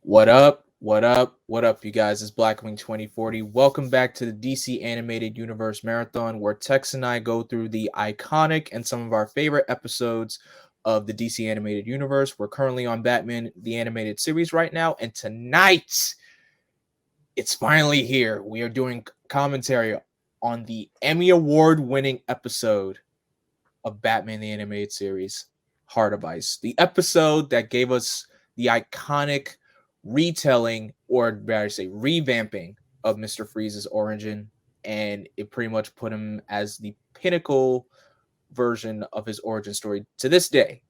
What up? What up? What up, you guys? It's Blackwing 2040. Welcome back to the DC Animated Universe Marathon, where Tex and I go through the iconic and some of our favorite episodes of the DC Animated Universe. We're currently on Batman the Animated Series right now, and tonight it's finally here. We are doing commentary on the Emmy Award Winning episode of Batman the Animated Series, Heart of Ice. The episode that gave us the iconic retelling, or better say revamping, of Mr. Freeze's origin, and it pretty much put him as the pinnacle version of his origin story to this day.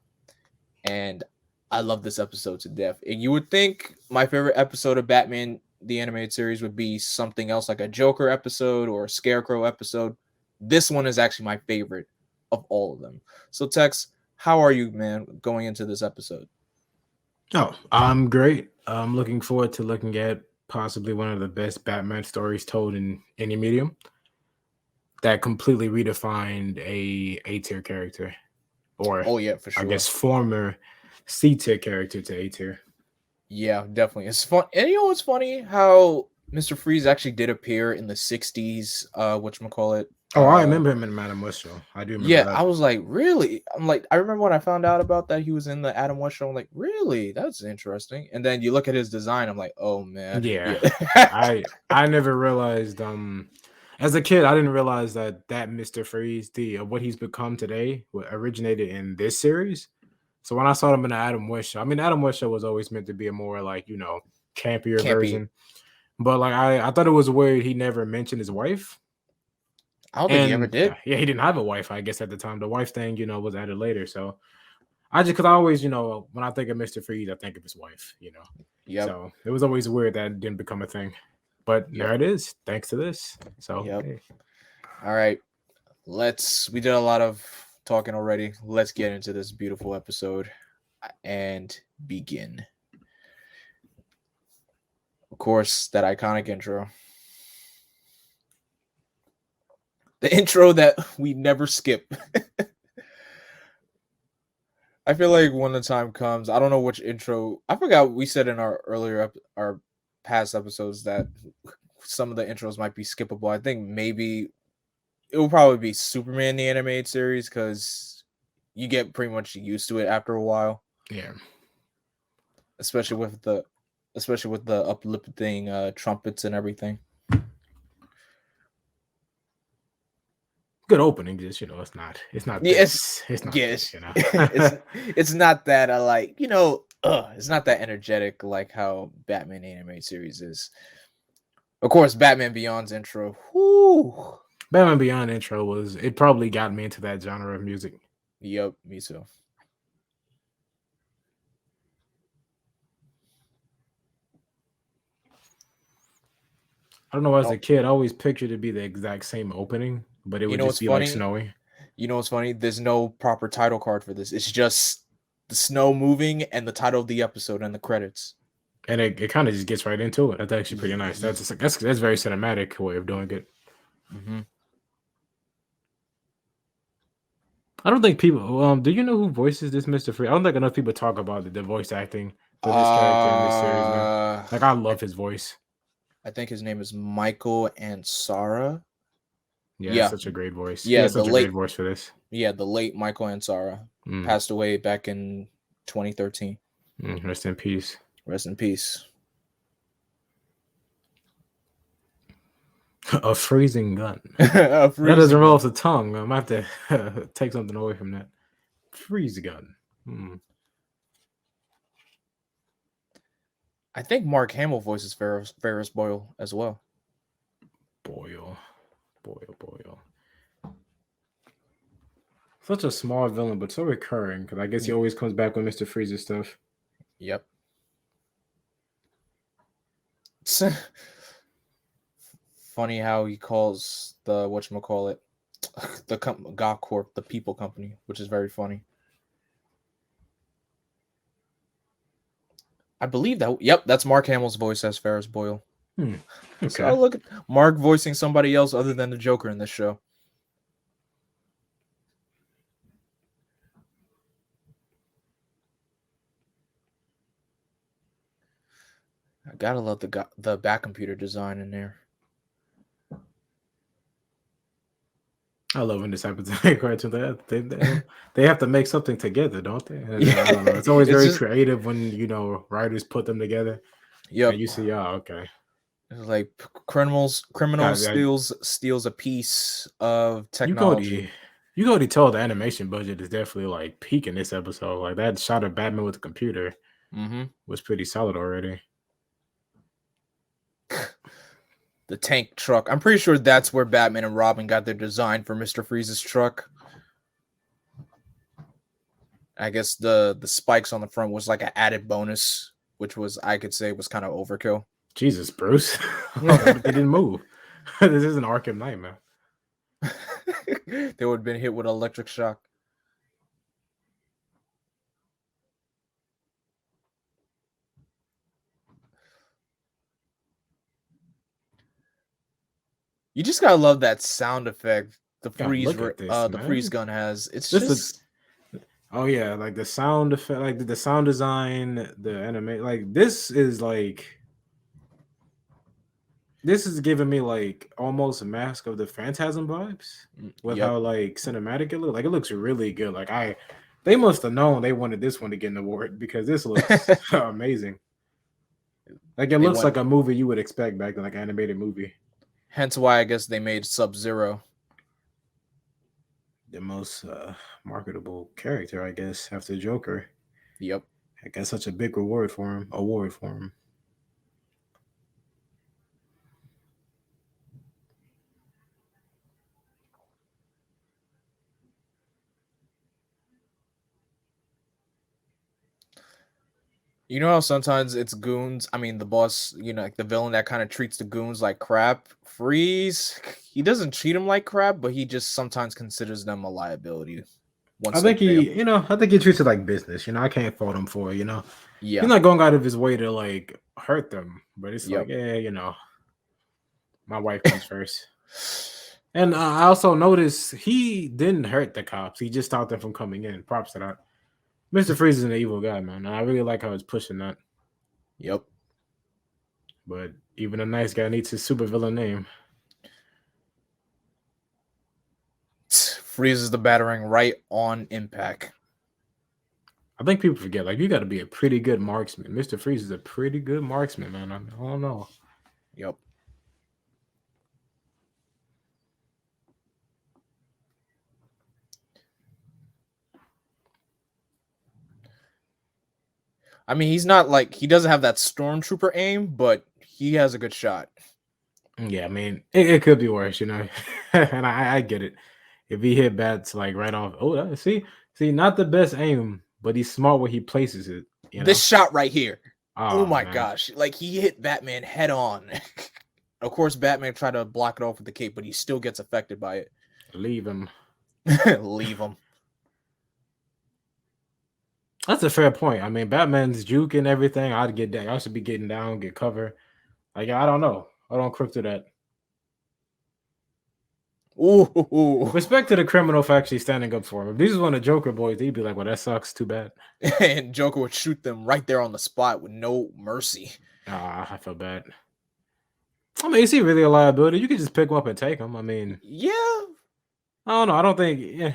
And I love this episode to death. And you would think my favorite episode of Batman the Animated Series would be something else like a Joker episode or a Scarecrow episode. This one is actually my favorite of all of them. So Tex, how are you, man, going into this episode? Oh, I'm great. I'm looking forward to looking at possibly one of the best Batman stories told in any medium that completely redefined a A-tier character, or Oh yeah, for sure. I guess former C-tier character to A-tier. Yeah, definitely. It's fun. And you know what's funny? How Mr. Freeze actually did appear in the 60s, whatchamacallit. Oh, I remember him in Madam West show. I do remember Yeah, that. I was like, really? I remember when I found out about that he was in the Adam West show. I'm like, really? That's interesting. And then you look at his design, I'm like, oh man. Yeah. I never realized as a kid I didn't realize that Mr. Freeze, the what he's become today, originated in this series. So when I saw him in the Adam West show, I mean, Adam West show was always meant to be a more campier version. But I thought it was weird he never mentioned his wife. I don't think he ever did. Yeah, he didn't have a wife, I guess, at the time. The wife thing, was added later. So because I always, when I think of Mr. Freeze, I think of his wife, Yep. So it was always weird that it didn't become a thing. But there it is, thanks to this. So hey. All right. We did a lot of talking already. Let's get into this beautiful episode and begin. Of course, that iconic intro. The intro that we never skip. I feel like when the time comes, I don't know which intro. I forgot we said in our past episodes that some of the intros might be skippable. I think maybe it will probably be Superman the Animated Series because you get pretty much used to it after a while. Yeah. Especially with the uplifting trumpets and everything. Good opening, just it's not. It's not. Yes, it's not. Yes, This, it's not that it's not that energetic like how Batman Animated Series is. Of course, Batman Beyond's intro. Whoo! Batman Beyond intro it probably got me into that genre of music. Yep, me too. I don't know. As a kid, I always pictured it to be the exact same opening, but it would just be like snowy. You know what's funny? There's no proper title card for this. It's just the snow moving and the title of the episode and the credits. And it kind of just gets right into it. That's actually pretty nice. That's very cinematic way of doing it. Mm-hmm. I don't think people. Do you know who voices this Mr. Freeze? I don't think enough people talk about the voice acting for this character in this series. Man. I love his voice. I think his name is Michael Ansara. Yeah, such a great voice. Yeah, such a great voice for this. Yeah, the late Michael Ansara passed away back in 2013. Rest in peace. Rest in peace. A freezing gun. That doesn't roll off the tongue. I might have to take something away from that. Freeze gun. I think Mark Hamill voices Ferris Boyle as well. Boyle. Such a small villain, but so recurring, because I guess he always comes back with Mr. Freeze's stuff. Yep. Funny how he calls the whatchamacallit the Gothcorp the People Company, which is very funny. I believe that. Yep, that's Mark Hamill's voice as Ferris Boyle. Okay. So look at Mark voicing somebody else other than the Joker in this show. I gotta love the back computer design in there. I love when this happens in cartoons. They have to make something together, don't they? And Yeah, I don't know. It's always it's very just creative when writers put them together, and yep. you see, oh, okay, It's like criminals God, steals a piece of you go technology. to you go to tell the animation budget is definitely like peaking this episode. Like that shot of Batman with the computer Mm-hmm. was pretty solid already. The tank truck. I'm pretty sure that's where Batman and Robin got their design for Mr. Freeze's truck. I guess the spikes on the front was like an added bonus, which was I could say was kind of overkill. Jesus, Bruce, they didn't move. This is an Arkham Nightmare. They would have been hit with electric shock. You just gotta love that sound effect. God, look at this, The freeze man. gun has. It's This is just Oh yeah, like the sound effect, like the sound design, the anime, like this is giving me like almost Mask of the Phantasm vibes with yep. how like cinematic it looks. Like it looks really good. They must have known they wanted this one to get an award because this looks amazing. Like it They looks went. like a movie you would expect back then, like animated movie. Hence why I guess they made Sub-Zero. The most marketable character, I guess, after Joker. Yep. I guess such a big award for him. You know how sometimes it's goons. I mean, the boss. Like the villain that kind of treats the goons like crap. Freeze. He doesn't treat them like crap, but he just sometimes considers them a liability. Once they pay him. I think he treats it like business. I can't fault him for it. He's Yeah. not going out of his way to like hurt them, but it's Yep. like, my wife comes first. And I also noticed he didn't hurt the cops. He just stopped them from coming in. Props to that. Mr. Freeze is an evil guy, man. And I really like how he's pushing that. Yep. But even a nice guy needs his supervillain name. Freezes the battering right on impact. I think people forget, like, you got to be a pretty good marksman. Mr. Freeze is a pretty good marksman, man. I don't know. Yep. I mean, he's not like he doesn't have that stormtrooper aim, but he has a good shot. Yeah, I mean, it could be worse, and I get it. If he hit bats like right off, see, not the best aim, but he's smart where he places it. This shot right here. Oh my man. gosh. Like he hit Batman head on. Of course, Batman tried to block it off with the cape, but he still gets affected by it. Leave him. Leave him. That's a fair point. I mean, Batman's juke and everything. I'd get that. I should be getting down, get cover. Like, I don't know. I don't crook to that. Ooh. Respect to the criminal for actually standing up for him. If these was one of Joker boys, he'd be like, well, that sucks. Too bad. And Joker would shoot them right there on the spot with no mercy. I feel bad. I mean, is he really a liability? You could just pick him up and take him. I mean, yeah. I don't know. I don't think. Yeah.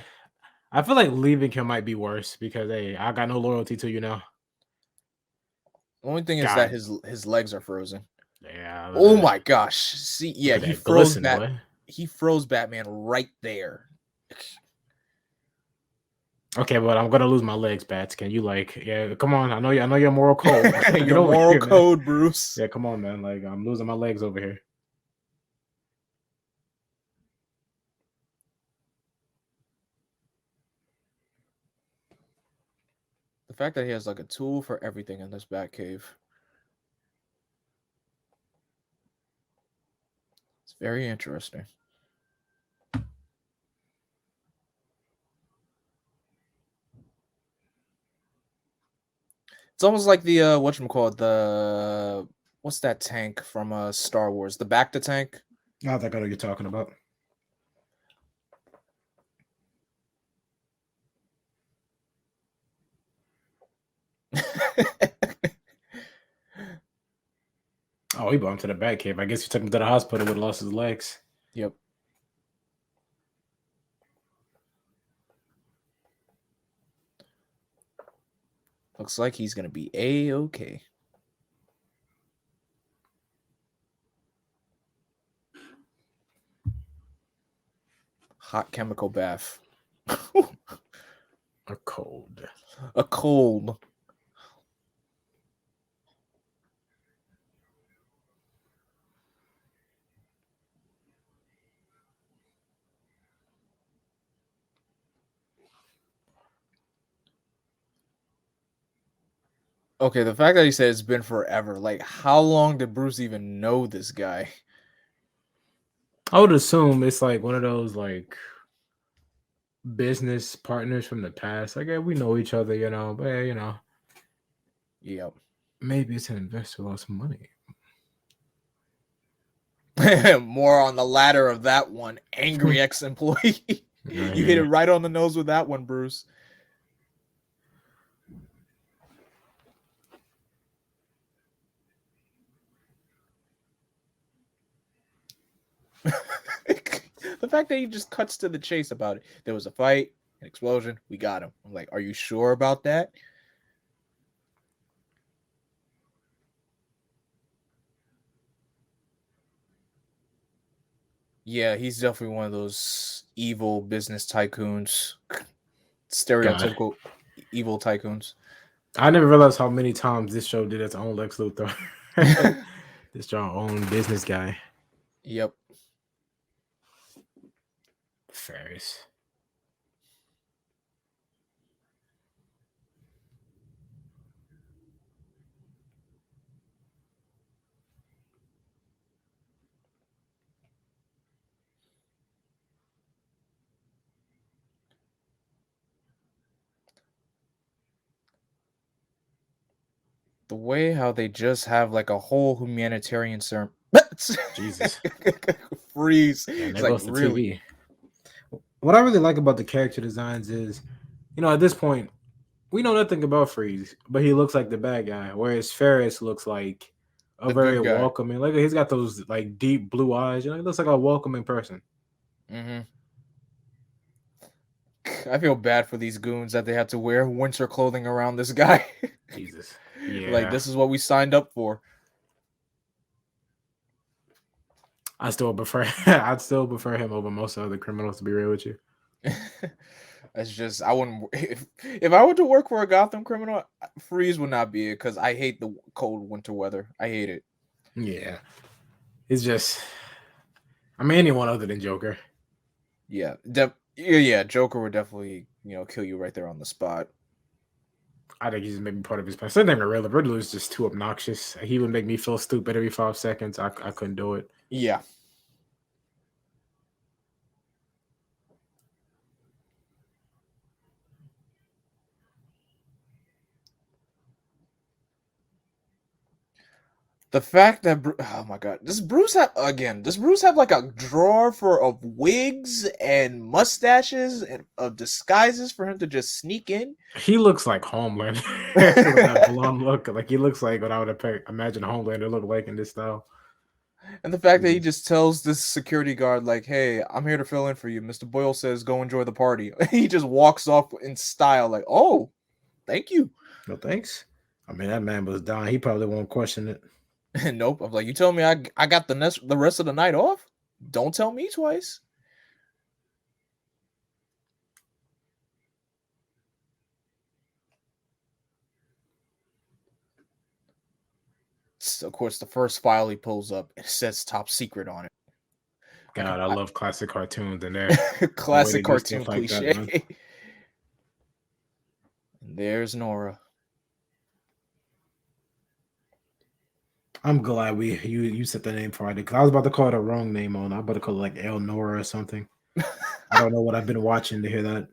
I feel like leaving him might be worse because, hey, I got no loyalty to you now. The only thing is that his legs are frozen. Yeah. Oh my gosh. See, yeah, he froze He froze Batman right there. Okay, but I'm gonna lose my legs, Bats. Can you come on? I know your moral code. Your moral code, Bruce. Yeah, come on, man. Like I'm losing my legs over here. The fact that he has like a tool for everything in this Batcave. It's very interesting. It's almost like the what's that tank from Star Wars? The Bacta tank? I think I know what you're talking about. Oh, he brought him to the Batcave. I guess he took him to the hospital when he lost his legs. Yep. Looks like he's gonna be A-okay. Hot chemical bath. A cold. A cold. Okay, the fact that he said it's been forever, like, how long did Bruce even know this guy? I would assume it's like one of those like business partners from the past. Like, yeah, we know each other, but Yep. maybe it's an investor lost money. More on the latter of that one. Angry ex-employee. You hit it right on the nose with that one, Bruce. The fact that he just cuts to the chase about it. There was a fight, an explosion, we got him. I'm like, are you sure about that? Yeah, he's definitely one of those evil business tycoons. Stereotypical evil tycoons. I never realized how many times this show did its own Lex Luthor. This your own business guy. Yep. Ferris. The way how they just have like a whole humanitarian serum. Jesus. Freeze. And It's that like, goes to really? TV. What I really like about the character designs is, at this point, we know nothing about Freeze, but he looks like the bad guy, whereas Ferris looks like a The very good guy. welcoming. Like, he's got those like deep blue eyes. He looks like a welcoming person. Mm-hmm. I feel bad for these goons that they had to wear winter clothing around this guy. Jesus. Yeah. Like, this is what we signed up for. I'd still prefer him over most other criminals, to be real with you. It's just, I wouldn't, if I were to work for a Gotham criminal, Freeze would not be it, because I hate the cold winter weather. I hate it. Yeah. It's just, anyone other than Joker. Yeah. Yeah, Joker would definitely, kill you right there on the spot. I think he's maybe part of his plan. Same thing with Riddler. Riddler is just too obnoxious. He would make me feel stupid every 5 seconds. I couldn't do it. Yeah. The fact that oh my god, does Bruce have like a drawer of wigs and mustaches and of disguises for him to just sneak in? He looks like Homelander with that blonde look. Like, he looks like what I would imagine Homelander look like in this style. And the fact that he just tells this security guard, like, "Hey, I'm here to fill in for you. Mr. Boyle says go enjoy the party." He just walks off in style, like, "Oh, thank you." No thanks. That man was dying. He probably won't question it. Nope. I'm like, you tell me I got the rest of the night off? Don't tell me twice. Of course, the first file he pulls up, it says top secret on it. God, I love classic cartoons in there. Classic cartoon like cliche. that, And there's Nora. I'm glad you set the name for it, because I was about to call it a wrong name on. I'm about to call it like Elnora or something. I don't know what I've been watching to hear that.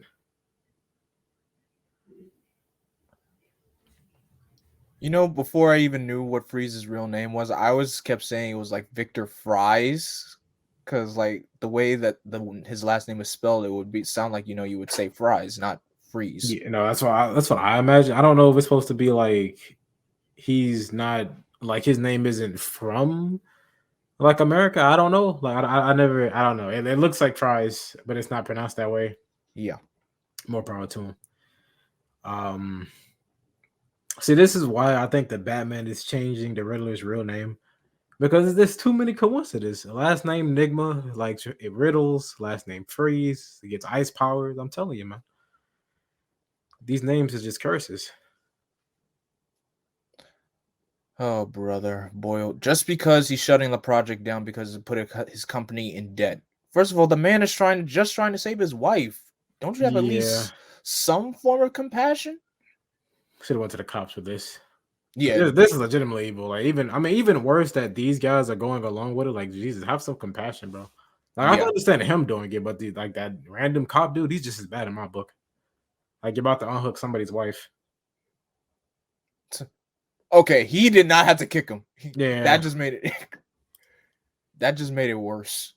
Before I even knew what Freeze's real name was, I always kept saying it was like Victor Fries, because like the way that his last name is spelled, it would sound like you would say Fries, not Freeze. Yeah, that's what I imagine. I don't know if it's supposed to be like he's not like his name isn't from like America. I don't know. Like I never. I don't know. It looks like fries, but it's not pronounced that way. Yeah. More power to him. Um. See, this is why I think the Batman is changing the Riddler's real name because there's too many coincidences. Last name Enigma, like it riddles. Last name Freeze. He gets ice powers. I'm telling you, man. These names are just curses. Oh, brother, Boyle. Just because he's shutting the project down because it put his company in debt. First of all, the man is trying to save his wife. Don't you have at Yeah, least some form of compassion? should have went to the cops with this. Yeah, This is legitimately evil. Like even worse that these guys are going along with it. Like Jesus, have some compassion, bro. Like I can yeah. understand him doing it, but like that random cop dude, he's just as bad in my book. Like you're about to unhook somebody's wife. Okay, he did not have to kick him. Yeah, That just made it. That just made it worse.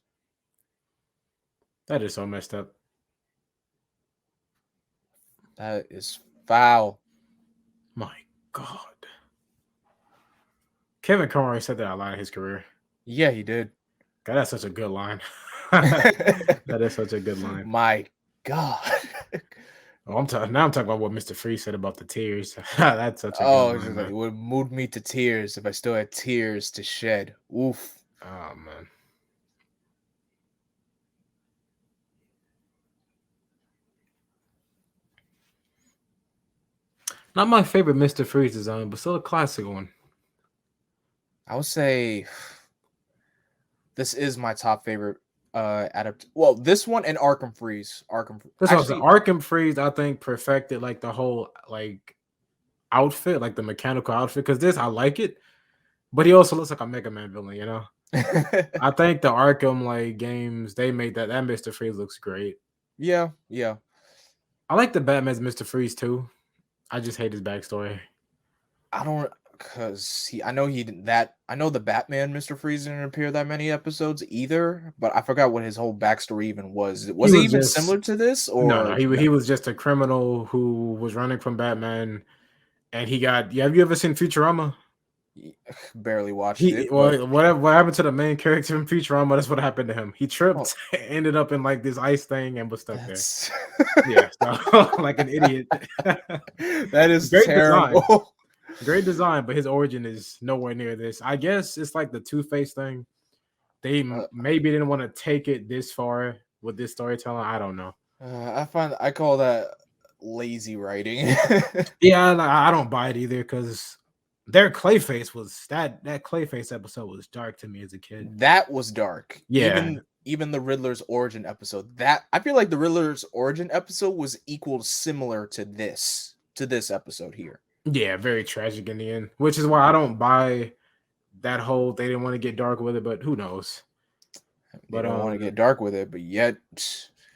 that is so messed up. That is foul. My God. Kevin Conroy said that a lot in his career. Yeah, he did. God, that's such a good line. That is such a good line. My God. Oh, I'm talking about what Mr. Freeze said about the tears. That's such a good Oh, line, like, it man. would move me to tears if I still had tears to shed. Oof. Oh man. Not my favorite Mr. Freeze design, but still a classic one. I would say this is my top favorite well, this one and Arkham Freeze. That's also Actually, Arkham Freeze, I think, perfected like the whole like outfit, like the mechanical outfit. Because this, I like it, but he also looks like a Mega Man villain, you know. I think the Arkham like games they made that Mr. Freeze looks great. yeah. I like the Batman's Mr. Freeze too. I just hate his backstory. I don't because I know the Batman Mr. Freeze didn't appear that many episodes either, but I forgot what his whole backstory even was. He Was it was even just similar to this no, or he was just a criminal who was running from Batman, and he got. Yeah, have you ever seen Futurama? barely watched He it, but what happened to the main character in Futurama? That's what happened to him. He oh, tripped, ended up in like this ice thing, and was stuck there. that's Yeah, so like an idiot. that is Great design, terrible. great design, but his origin is nowhere near this. I guess it's like the Two-Face thing. They Uh, maybe didn't want to take it this far with this storytelling. I don't know. I call that lazy writing. Yeah, I don't buy it either because their Clayface was that Clayface episode was dark to me as a kid. That was dark. Yeah, Even the Riddler's origin episode. That I feel like the Riddler's origin episode was similar to this episode here. yeah, very tragic in the end, which is why I don't buy that whole they didn't want to get dark with it, but who knows? They But don't want to get dark with it, but yet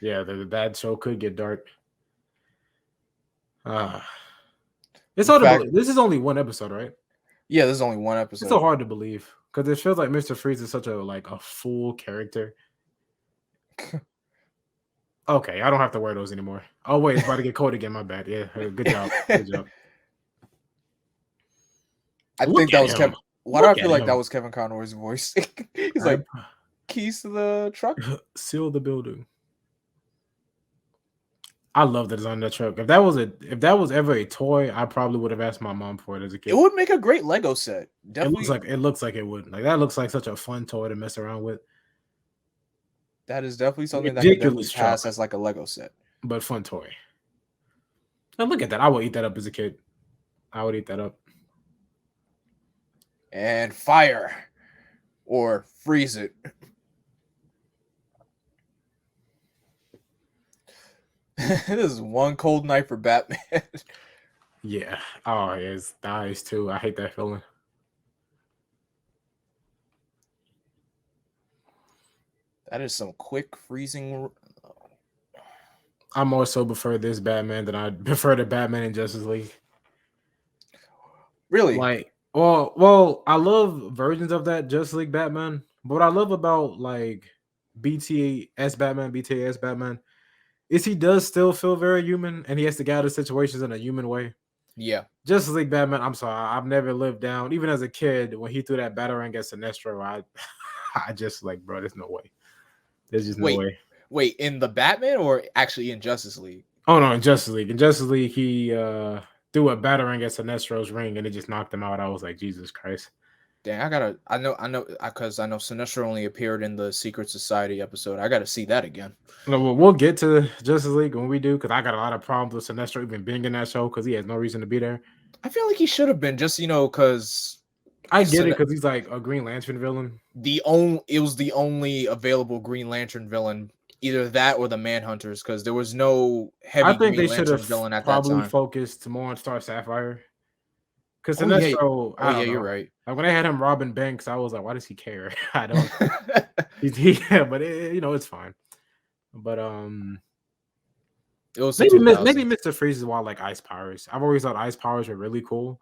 yeah, the bad show could get dark. It's hard to believe. This is only one episode, right? Yeah, there's only one It's so episode. hard to believe because it feels like Mr. Freeze is such a full character. Okay, I don't have to wear those anymore. Oh wait, it's about to get cold again. My bad. Yeah, good job. Good job. I Look think that at was him. Kevin. Why do I Look feel at like that him. was Kevin Conroy's voice? He's Right? like, keys to the truck. Seal the building. I love the design of that truck. If that was ever a toy, I probably would have asked my mom for it as a It kid. would make a great Lego set. It looks Definitely, like it would. Like that looks like such a fun toy to mess around with. that is definitely something that could definitely Ridiculous truck, pass as like a Lego set. but fun toy. Now look at that. I would eat that up as a kid. I would eat that up. And fire or freeze it. This is one cold night for Batman. Yeah. Oh, yeah, it's nice too. I hate that feeling. That is some quick freezing. I more so prefer this Batman than I prefer the Batman in Justice League. Really? Like, well, I love versions of that Justice League Batman. But what I love about like BTAS Batman, is he does still feel very human, and he has to get out of situations in a human way. Yeah. Justice League Batman. I'm sorry, I've never lived down. Even as a kid, when he threw that batarang at Sinestro, I just like, bro, there's no way. There's just no Wait, way. wait, in the Batman or actually in Justice League? Oh no, in Justice League. In Justice League, he threw a batarang at Sinestro's ring and it just knocked him out. I was like, Jesus Christ. Dang, I know, because I know Sinestro only appeared in the Secret Society episode. I gotta see that again. No, we'll get to Justice League when we do, because I got a lot of problems with Sinestro even being in that show because he has no reason to be there. I feel like he should have been, just because I get it because he's like a Green Lantern villain. it was the only available Green Lantern villain, either that or the Manhunters, because there was no heavy I think Green they should Lantern have villain at that probably time. focused more on Star Sapphire. Because Oh yeah, Sinestro, I don't know. you're right. Like when they had him robbing banks, I was like, why does he care? I don't. Yeah, but it's fine. But It was maybe 2000s. Mr. Freeze is why I like ice powers. I've always thought ice powers are really cool,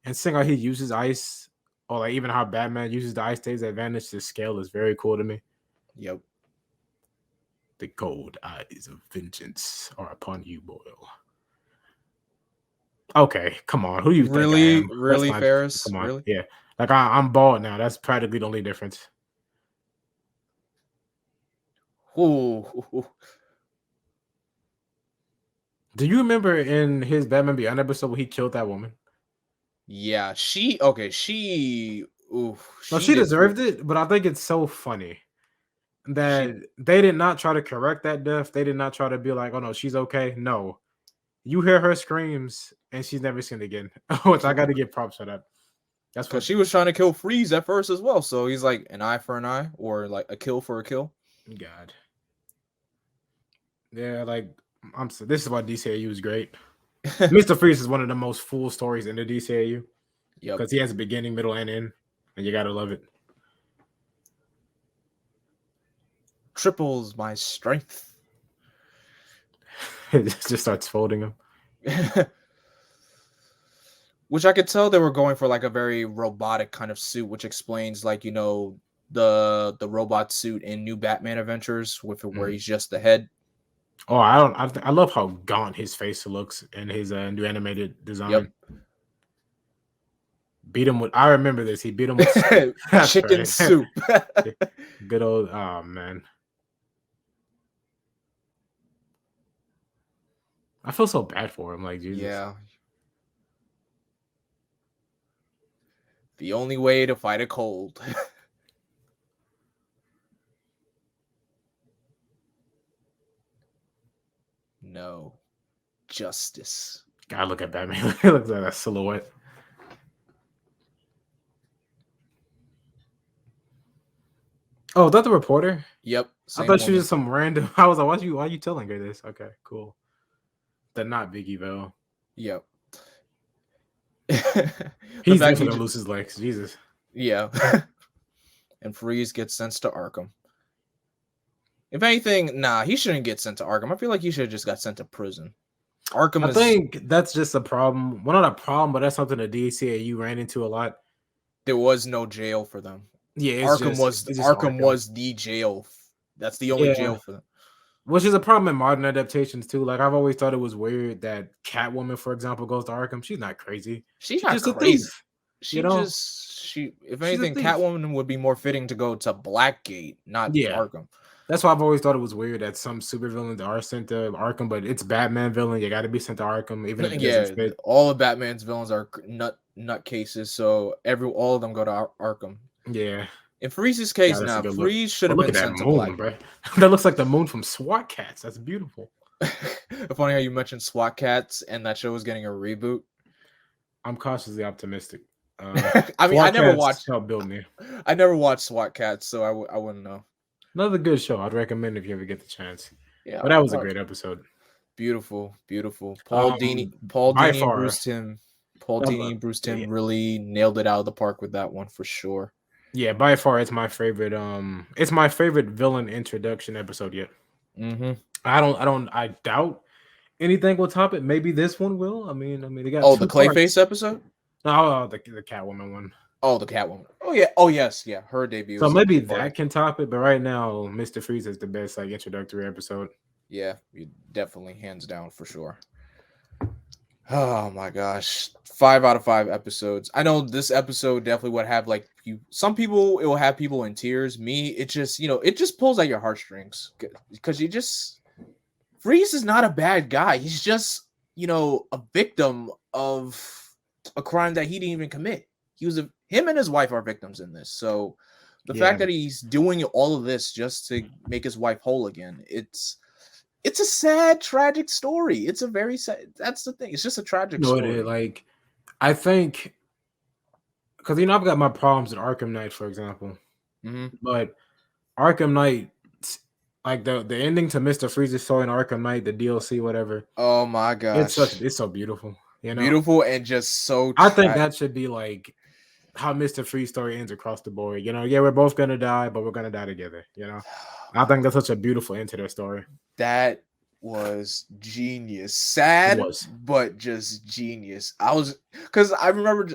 and seeing how he uses ice, or like even how Batman uses the ice to his advantage to scale is very cool to me. Yep. The cold eyes of vengeance are upon you, Boyle. Okay, come on. Who do you think I am? Really, Ferris? Come on. Really? Yeah. Like I'm bald now. That's practically the only difference. Ooh. Do you remember in his Batman Beyond episode where he killed that woman? Yeah, she No, she deserved it, but I think it's so funny that they did not try to correct that death. They did not try to be like, oh no, she's okay. No. You hear her screams and she's never seen again. Which I got to give props for that. That's because she was trying to kill Freeze at first as well. So he's like, an eye for an eye, or like a kill for a kill. God. Yeah, like this is why DCAU is great. Mr. Freeze is one of the most full stories in the DCAU. Yep. Because he has a beginning, middle, and end. And you gotta love it. Triples my strength. It just starts folding him. Which I could tell they were going for like a very robotic kind of suit, which explains like, the robot suit in New Batman Adventures where he's just the head. Oh, I love how gaunt his face looks in his new animated design. Yep. Beat him with. I remember this. He beat him with chicken soup. Good old. Oh man. I feel so bad for him. Like Jesus. Yeah. The only way to fight a cold. No. Justice. God, look at Batman. He looks like that silhouette. Oh, is that the reporter? Yep. I thought she was some random. I was like, why are you telling her this? Okay, cool. They're not Vicky Vale. Yep. He's going to lose his legs. Jesus. Yeah. And Freeze gets sent to Arkham. If anything, he shouldn't get sent to Arkham. I feel like he should have just got sent to prison. I think that's just a problem. Well, not a problem, but that's something the DCAU ran into a lot. There was no jail for them. Yeah, Arkham was the jail. That's the only jail for them. Which is a problem in modern adaptations too. Like I've always thought it was weird that Catwoman, for example, goes to Arkham. She's not crazy. She's not just crazy. A thief. If anything, Catwoman would be more fitting to go to Blackgate, not Arkham. That's why I've always thought it was weird that some supervillains are sent to Arkham, but it's Batman villain. You got to be sent to Arkham, even if it doesn't fit. All of Batman's villains are nut cases, so all of them go to Arkham. Yeah. In Freeze's case, Freeze should have been sent to Blackgate. Bro. That looks like the moon from SWAT Cats. That's beautiful. Funny how you mentioned SWAT Cats and that show was getting a reboot. I'm cautiously optimistic. I mean, I never watched SWAT Cats, so I wouldn't know. Another good show. I'd recommend if you ever get the chance. Yeah, but that was a great episode. Beautiful. Paul Dini and Bruce Timm. Paul Dini and Bruce Timm really nailed it out of the park with that one for sure. Yeah, by far it's my favorite. It's my favorite villain introduction episode yet. Mm-hmm. I doubt anything will top it. Maybe this one will. I mean, they got the Clayface episode. No, the Catwoman one. Oh, the Catwoman. Oh yeah. Oh yes. Yeah. Her debut. So maybe that can top it. But right now, Mr. Freeze is the best introductory episode. Yeah, definitely hands down for sure. Oh my gosh. 5 out of 5 episodes. I know this episode definitely would have like some people it will have people in tears. Me, it just, it just pulls at your heartstrings because you just Freeze is not a bad guy. He's just, a victim of a crime that he didn't even commit. Him and his wife are victims in this. So the fact that he's doing all of this just to make his wife whole again, it's a sad, tragic story. It's a very sad. That's the thing. It's just a tragic No, story. it is. Like, I think because I've got my problems with Arkham Knight, for example, but Arkham Knight, like the ending to Mr. Freeze's story in Arkham Knight, the DLC, whatever. Oh my gosh, it's so beautiful. Beautiful and just so. I think that should be like how Mr. Freeze story ends across the board. Yeah, we're both gonna die, but we're gonna die together. I think that's such a beautiful end to their story. That was genius. Sad, but just genius. Because I remember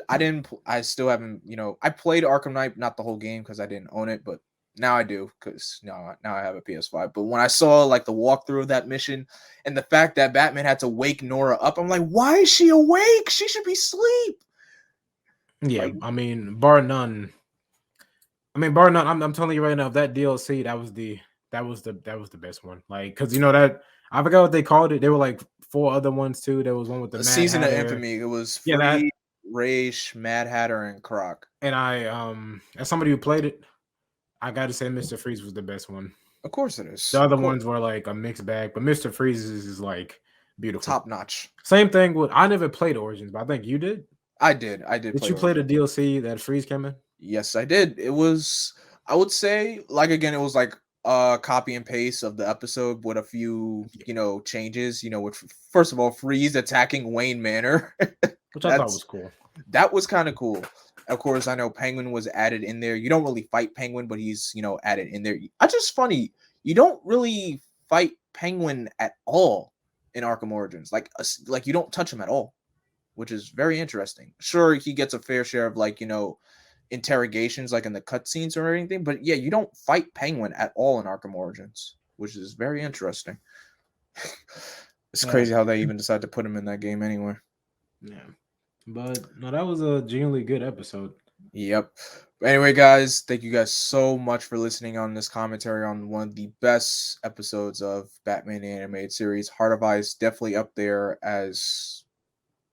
I still haven't, I played Arkham Knight, not the whole game because I didn't own it, but now I do because now I have a PS5. But when I saw like the walkthrough of that mission and the fact that Batman had to wake Nora up, I'm like, why is she awake? She should be asleep. Yeah, like, bar none. I'm telling you right now, that DLC, that was the best one. Like, because that I forgot what they called it. There were like 4 other ones too. There was one with the Season of Infamy. It was Free, Raish, Mad Hatter, and Croc. And I, as somebody who played it, I got to say Mr. Freeze was the best one. Of course it is. The other ones were like a mixed bag, but Mr. Freeze is like beautiful, top notch. Same thing with I never played Origins, but I think you did. I did. Did you play the DLC that Freeze came in? Yes, I did. It was, I would say, like again, it was like a copy and paste of the episode with a few, changes. Which first of all, Freeze attacking Wayne Manor, which I thought was cool. That was kind of cool. Of course, I know Penguin was added in there. You don't really fight Penguin, but he's added in there. It's just funny. You don't really fight Penguin at all in Arkham Origins. Like you don't touch him at all, which is very interesting. Sure, he gets a fair share of interrogations like in the cutscenes or anything, but yeah, you don't fight Penguin at all in Arkham Origins, which is very interesting. It's crazy how they even decided to put him in that game anyway. Yeah, but no, that was a genuinely good episode. Yep. Anyway, guys, thank you guys so much for listening on this commentary on one of the best episodes of Batman the Animated Series. Heart of Ice definitely up there as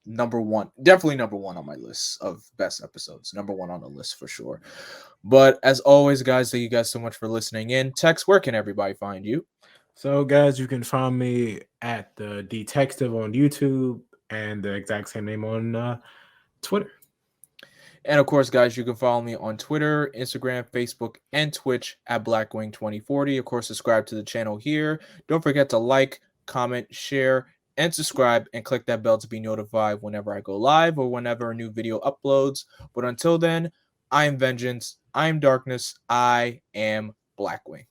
number one on my list of best episodes. Number 1 on the list for sure. But as always, guys, thank you guys so much for listening in. Tex, where can everybody find you? So, guys, you can find me at the Detective on YouTube and the exact same name on Twitter. And of course, guys, you can follow me on Twitter, Instagram, Facebook, and Twitch at Blackwing2040. Of course, subscribe to the channel here. Don't forget to like, comment, share, and subscribe, and click that bell to be notified whenever I go live or whenever a new video uploads. But until then, I am Vengeance, I am Darkness, I am Blackwing.